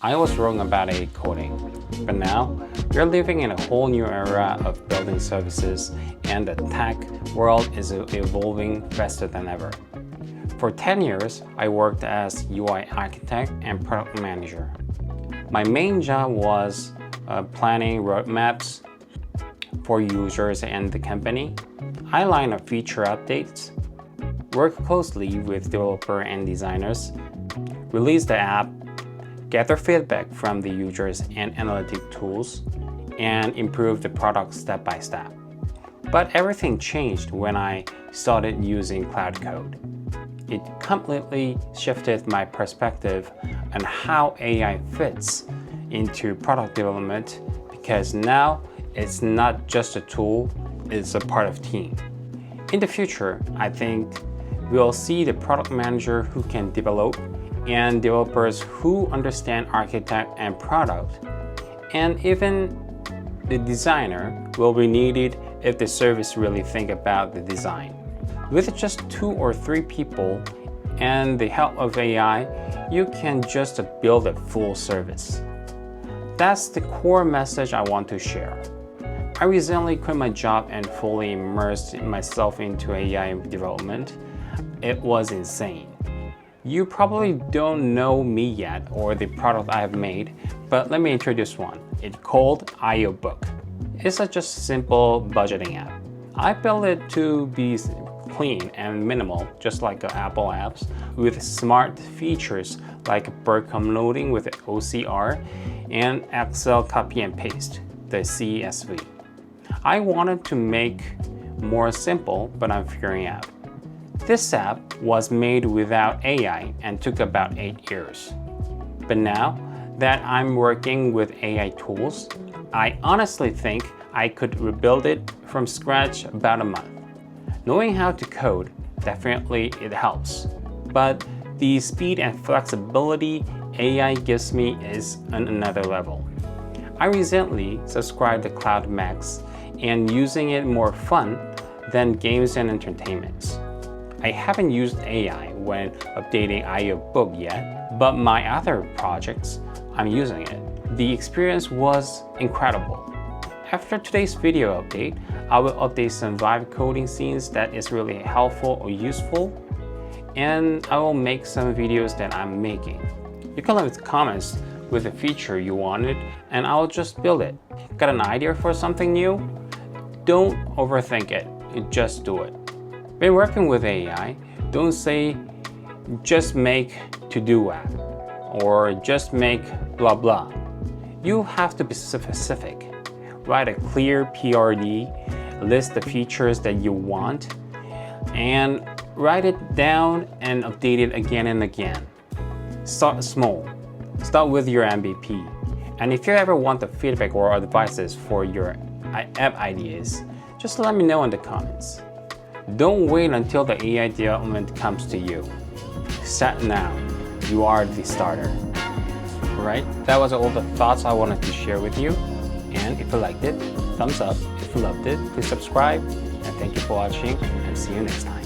I was wrong about AI coding, but now we're living in a whole new era of building services, and the tech world is evolving faster than ever. For 10 years, I worked as UI architect and product manager. My main job was planning roadmaps for users and the company. I line up feature updates, work closely with developers and designers, release the app, gather feedback from the users and analytic tools, and improve the product step by step. But everything changed when I started using Cloud Code. It completely shifted my perspective on how AI fits into product development, because now it's not just a tool, it's a part of team. In the future, I think we'll see the product manager who can develop and developers who understand architect and product, and even the designer will be needed if the service really think about the design. With just 2 or 3 people and the help of AI, you can just build a full service. That's the core message I want to share. I recently quit my job and fully immersed myself into AI development. It was insane. You probably don't know me yet or the product I have made, but let me introduce one. It's called IObook. It's just a simple budgeting app. I built it to be clean and minimal, just like Apple apps, with smart features like Burcom loading with OCR and Excel copy and paste, the CSV. I wanted to make more simple, but I'm figuring out. This app was made without AI and took about 8 years. But now that I'm working with AI tools, I honestly think I could rebuild it from scratch about a month. Knowing how to code, definitely it helps. But the speed and flexibility AI gives me is on another level. I recently subscribed to Cloud Max and using it more fun than games and entertainments. I haven't used AI when updating IObook yet, but my other projects, I'm using it. The experience was incredible. After today's video update, I will update some vibe coding scenes that is really helpful or useful, and I will make some videos that I'm making. You can leave comments with a feature you wanted, and I'll just build it. Got an idea for something new? Don't overthink it, just do it. When working with AI, don't say just make to-do app or just make blah blah. You have to be specific. Write a clear PRD, list the features that you want, and write it down and update it again and again. Start small. Start with your MVP. And if you ever want the feedback or advices for your app ideas, just let me know in the comments. Don't wait until the AI development comes to you. Start now. You are the starter. Alright, that was all the thoughts I wanted to share with you. And if you liked it, thumbs up. If you loved it, please subscribe. And thank you for watching, and see you next time.